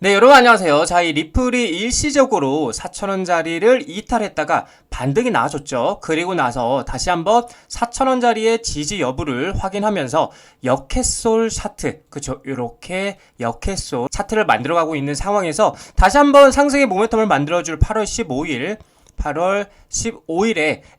네, 여러분 안녕하세요. 자, 이 리플이 일시적으로 4,000원짜리를 이탈했다가 반등이 나와줬죠. 그리고 나서 다시 한번 4,000원짜리의 지지 여부를 확인하면서 역het솔 차트, 그쵸? 이렇게 역het솔 차트를 만들어가고 있는 상황에서 다시 한번 상승의 모멘텀을 만들어줄 8월 15일에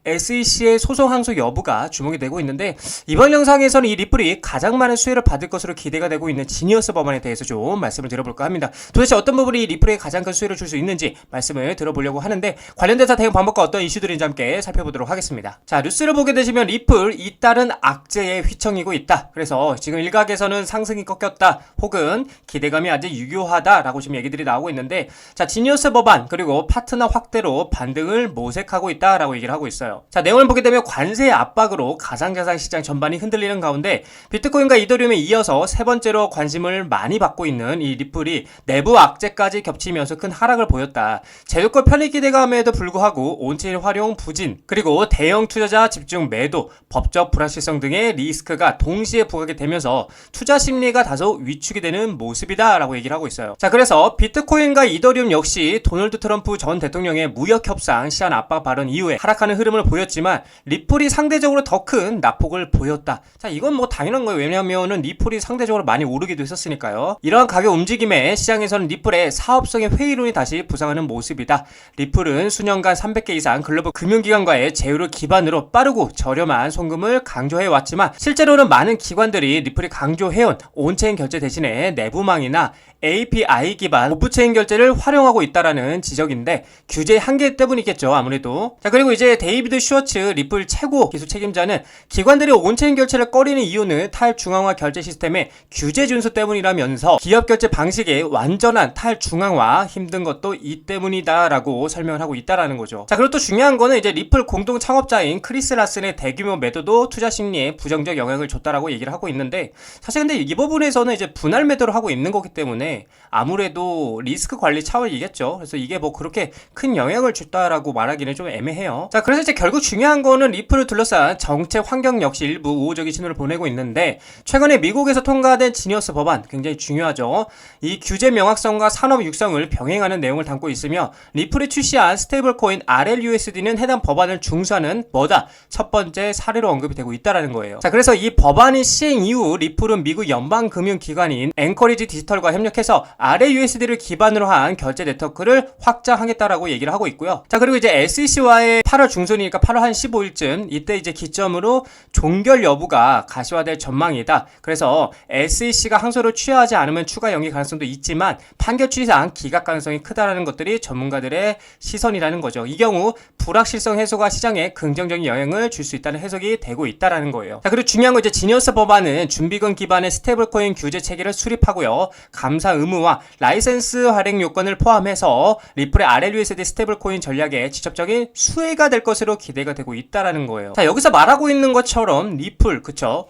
SEC의 소송 항소 여부가 주목이 되고 있는데, 이번 영상에서는 이 리플이 가장 많은 수혜를 받을 것으로 기대가 되고 있는 지니어스 법안에 대해서 좀 말씀을 드려볼까 합니다. 도대체 어떤 부분이 이 리플에 가장 큰 수혜를 줄 수 있는지 말씀을 들어보려고 하는데, 관련돼서 대응 방법과 어떤 이슈들인지 함께 살펴보도록 하겠습니다. 자, 뉴스를 보게 되시면 리플 잇따른 악재에 휘청이고 있다. 그래서 지금 일각에서는 상승이 꺾였다, 혹은 기대감이 아주 유효하다라고 지금 얘기들이 나오고 있는데, 자, 지니어스 법안 그리고 파트너 확대로 반등을 모색하고 있다라고 얘기를 하고 있어요. 자, 내용을 보게 되면 관세 압박으로 가상자산 시장 전반이 흔들리는 가운데 비트코인과 이더리움에 이어서 세 번째로 관심을 많이 받고 있는 이 리플이 내부 악재까지 겹치면서 큰 하락을 보였다. 제도권 편익 기대감에도 불구하고 온체인 활용 부진, 그리고 대형 투자자 집중 매도, 법적 불확실성 등의 리스크가 동시에 부각이 되면서 투자 심리가 다소 위축이 되는 모습이다라고 얘기를 하고 있어요. 자, 그래서 비트코인과 이더리움 역시 도널드 트럼프 전 대통령의 무역 협상 시한 압박 발언 이후에 하락하는 흐름을 보였지만 리플이 상대적으로 더 큰 낙폭을 보였다. 자, 이건 뭐 당연한 거예요. 왜냐하면은 리플이 상대적으로 많이 오르기도 했었으니까요. 이러한 가격 움직임에 시장에서는 리플의 사업성의 회의론이 다시 부상하는 모습이다. 리플은 수년간 300개 이상 글로벌 금융기관과의 제휴를 기반으로 빠르고 저렴한 송금을 강조해왔지만, 실제로는 많은 기관들이 리플이 강조해온 온체인 결제 대신에 내부망이나 API 기반 오프체인 결제를 활용하고 있다라는 지적인데, 규제 한계 때문이겠죠, 아무래도. 자, 그리고 이제 데이비드 슈워츠 리플 최고 기술 책임자는 기관들이 온체인 결제를 꺼리는 이유는 탈중앙화 결제 시스템의 규제 준수 때문이라면서 기업 결제 방식의 완전한 탈중앙화 힘든 것도 이 때문이다라고 설명을 하고 있다라는 거죠. 자, 그리고 또 중요한 거는 이제 리플 공동 창업자인 크리스 라슨의 대규모 매도도 투자 심리에 부정적 영향을 줬다라고 얘기를 하고 있는데, 사실 근데 이 부분에서는 이제 분할 매도를 하고 있는 거기 때문에 아무래도 리스크 관리 차원이겠죠. 그래서 이게 뭐 그렇게 큰 영향을 줬다라고 말하기는 좀 애매해요. 자, 그래서 이제 결국 중요한 거는 리플을 둘러싼 정책 환경 역시 일부 우호적인 신호를 보내고 있는데, 최근에 미국에서 통과된 지니어스 법안 굉장히 중요하죠. 이 규제 명확성과 산업 육성을 병행하는 내용을 담고 있으며, 리플이 출시한 스테이블 코인 RLUSD는 해당 법안을 중수하는 뭐다 첫 번째 사례로 언급이 되고 있다라는 거예요. 자, 그래서 이 법안이 시행 이후 리플은 미국 연방금융기관인 앵커리지 디지털과 협력해서 RLUSD를 기반으로 한 결제 네트워크를 확장하겠다라고 얘기를 하고 있고요. 자, 그리고 이제 SEC와의 8월 중순이니까 8월 한 15일쯤 이때 이제 기점으로 종결 여부가 가시화될 전망이다. 그래서 SEC가 항소를 취하지 않으면 추가 연기 가능성도 있지만 판결 취지상 기각 가능성이 크다라는 것들이 전문가들의 시선이라는 거죠. 이 경우 불확실성 해소가 시장에 긍정적인 영향을 줄 수 있다는 해석이 되고 있다라는 거예요. 자, 그리고 중요한 건 이제 지니어스 법안은 준비금 기반의 스테이블코인 규제 체계를 수립하고요. 감사 의무와 라이센스 할인 요건을 포함해서 리플의 RLUSD 스테이블코인 전략에 직접적인 수혜가 될 것으로 기대가 되고 있다라는 거예요. 자, 여기서 말하고 있는 것처럼 리플, 그쵸?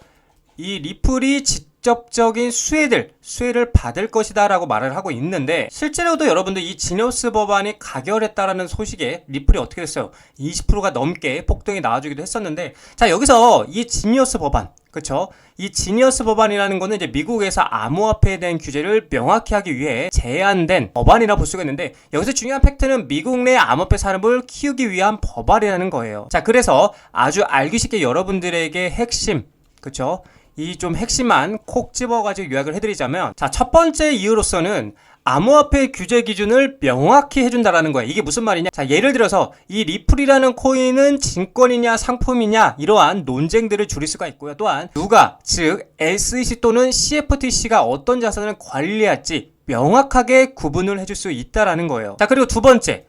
이 리플이 직접적인 수혜를 받을 것이다 라고 말을 하고 있는데, 실제로도 여러분들 이 지니어스 법안이 가결했다라는 소식에 리플이 어떻게 됐어요? 20%가 넘게 폭등이 나와주기도 했었는데, 자, 여기서 이 지니어스 법안, 그쵸? 이 지니어스 법안이라는 거는 이제 미국에서 암호화폐에 대한 규제를 명확히 하기 위해 제안된 법안이라 볼 수가 있는데, 여기서 중요한 팩트는 미국 내 암호화폐 산업을 키우기 위한 법안이라는 거예요. 자, 그래서 아주 알기 쉽게 여러분들에게 핵심, 그쵸? 이 좀 핵심만 콕 집어가지고 요약을 해드리자면, 자, 첫 번째 이유로서는 암호화폐 규제 기준을 명확히 해준다라는 거예요. 이게 무슨 말이냐? 자, 예를 들어서 이 리플이라는 코인은 증권이냐 상품이냐, 이러한 논쟁들을 줄일 수가 있고요. 또한 누가, 즉 SEC 또는 CFTC가 어떤 자산을 관리할지 명확하게 구분을 해줄 수 있다라는 거예요. 자, 그리고 두 번째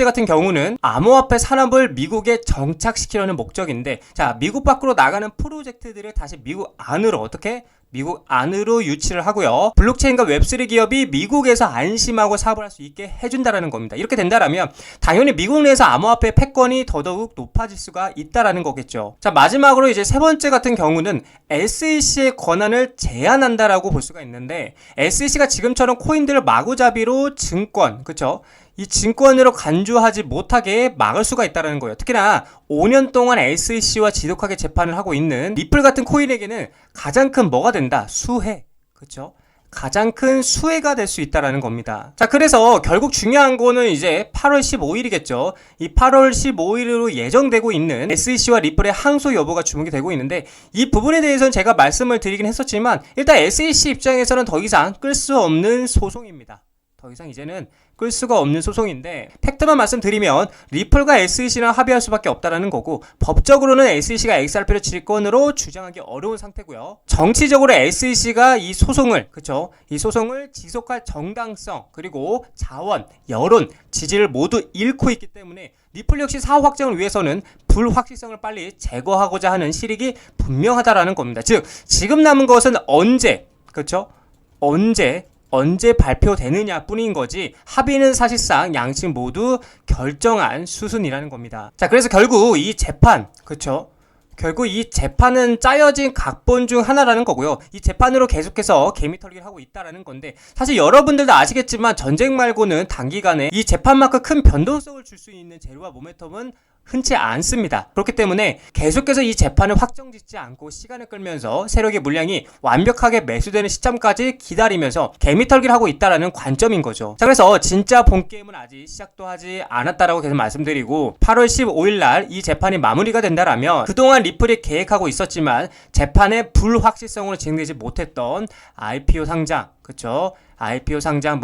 같은 경우는 암호화폐 산업을 미국에 정착시키려는 목적인데, 자, 미국 밖으로 나가는 프로젝트들을 다시 미국 안으로 미국 안으로 유치를 하고요. 블록체인과 웹3 기업이 미국에서 안심하고 사업을 할 수 있게 해준다라는 겁니다. 이렇게 된다라면 당연히 미국 내에서 암호화폐 패권이 더더욱 높아질 수가 있다라는 거겠죠. 자, 마지막으로 이제 세 번째 같은 경우는 SEC의 권한을 제한한다라고 볼 수가 있는데, SEC가 지금처럼 코인들을 마구잡이로 증권, 그쵸? 이 증권으로 간주하지 못하게 막을 수가 있다는 거예요. 특히나 5년 동안 SEC와 지독하게 재판을 하고 있는 리플 같은 코인에게는 가장 큰 뭐가 된다? 수혜. 그쵸? 가장 큰 수혜가 될 수 있다라는 겁니다. 자, 그래서 결국 중요한 거는 이제 8월 15일이겠죠. 이 8월 15일로 예정되고 있는 SEC와 리플의 항소 여부가 주목이 되고 있는데, 이 부분에 대해서는 제가 말씀을 드리긴 했었지만 일단 SEC 입장에서는 더 이상 끌 수 없는 소송입니다. 더 이상 이제는 끌 수가 없는 소송인데, 팩트만 말씀드리면 리플과 SEC랑 합의할 수밖에 없다라는 거고, 법적으로는 SEC가 XRP를 질권으로 주장하기 어려운 상태고요. 정치적으로 SEC가 이 소송을, 그쵸? 이 소송을 지속할 정당성, 그리고 자원, 여론, 지지를 모두 잃고 있기 때문에 리플 역시 사후 확정을 위해서는 불확실성을 빨리 제거하고자 하는 실익이 분명하다라는 겁니다. 즉, 지금 남은 것은 언제, 그쵸? 언제 발표되느냐 뿐인 거지, 합의는 사실상 양측 모두 결정한 수순이라는 겁니다. 자, 그래서 결국 이 재판, 그쵸? 결국 이 재판은 짜여진 각본 중 하나라는 거고요. 이 재판으로 계속해서 개미털기를 하고 있다라는 건데, 사실 여러분들도 아시겠지만 전쟁 말고는 단기간에 이 재판만큼 큰 변동성을 줄 수 있는 재료와 모멘텀은 흔치 않습니다. 그렇기 때문에 계속해서 이 재판을 확정짓지 않고 시간을 끌면서 세력의 물량이 완벽하게 매수되는 시점까지 기다리면서 개미털기를 하고 있다라는 관점인 거죠. 자, 그래서 진짜 본게임은 아직 시작도 하지 않았다라고 계속 말씀드리고, 8월 15일 날 이 재판이 마무리가 된다라면 그동안 리플이 계획하고 있었지만 재판의 불확실성으로 진행되지 못했던 IPO 상장, 그쵸? IPO 상장,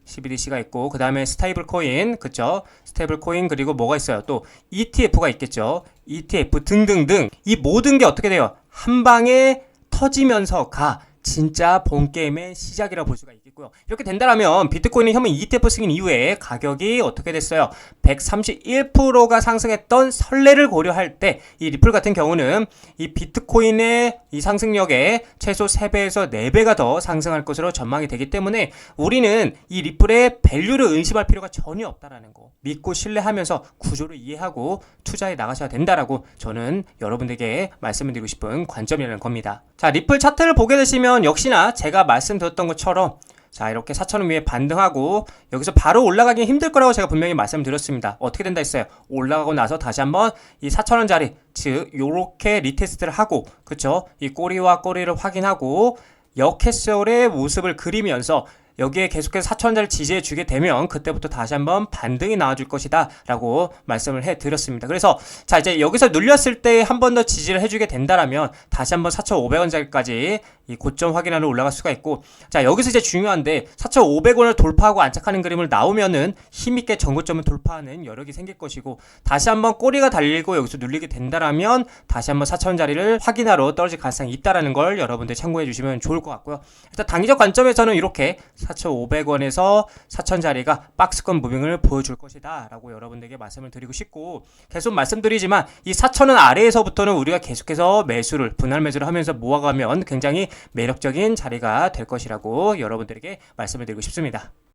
CBDC가 있고, 그 다음에 스테이블 코인, 그쵸? 스테이블 코인, 그리고 뭐가 있어요? 또 ETF가 있겠죠? ETF 등등등. 이 모든 게 어떻게 돼요? 한 방에 터지면서가 진짜 본게임의 시작이라고 볼 수가 있겠고요. 이렇게 된다면 비트코인은 현물 ETF 승인 이후에 가격이 어떻게 됐어요? 131%가 상승했던 선례를 고려할 때 이 리플 같은 경우는 이 비트코인의 이 상승력에 최소 3배에서 4배가 더 상승할 것으로 전망이 되기 때문에 우리는 이 리플의 밸류를 의심할 필요가 전혀 없다라는 거 믿고 신뢰하면서 구조를 이해하고 투자해 나가셔야 된다라고 저는 여러분들에게 말씀을 드리고 싶은 관점이라는 겁니다. 자, 리플 차트를 보게 되시면 역시나 제가 말씀드렸던 것처럼, 자, 이렇게 4,000원 위에 반등하고 여기서 바로 올라가기 힘들 거라고 제가 분명히 말씀드렸습니다. 어떻게 된다 했어요? 올라가고 나서 다시 한번 이 4,000원짜리, 즉 요렇게 리테스트를 하고, 그쵸? 이 꼬리와 꼬리를 확인하고 역해설의 모습을 그리면서 여기에 계속해서 4,000원짜리 지지해 주게 되면 그때부터 다시 한번 반등이 나와줄 것이다 라고 말씀을 해드렸습니다. 그래서 자, 이제 여기서 눌렸을 때 한 번 더 지지를 해주게 된다라면 다시 한번 4,500원짜리까지 이 고점 확인하러 올라갈 수가 있고, 자, 여기서 이제 중요한데 4,500원을 돌파하고 안착하는 그림을 나오면은 힘있게 전고점을 돌파하는 여력이 생길 것이고, 다시 한번 꼬리가 달리고 여기서 눌리게 된다라면 다시 한번 4,000원짜리를 확인하러 떨어질 가능성이 있다라는 걸 여러분들 참고해 주시면 좋을 것 같고요. 일단 단기적 관점에서는 이렇게 4,500원에서 4,000자리가 박스권 무빙을 보여줄 것이다 라고 여러분들에게 말씀을 드리고 싶고, 계속 말씀드리지만 이 4,000원 아래에서부터는 우리가 계속해서 분할 매수를 하면서 모아가면 굉장히 매력적인 자리가 될 것이라고 여러분들에게 말씀을 드리고 싶습니다.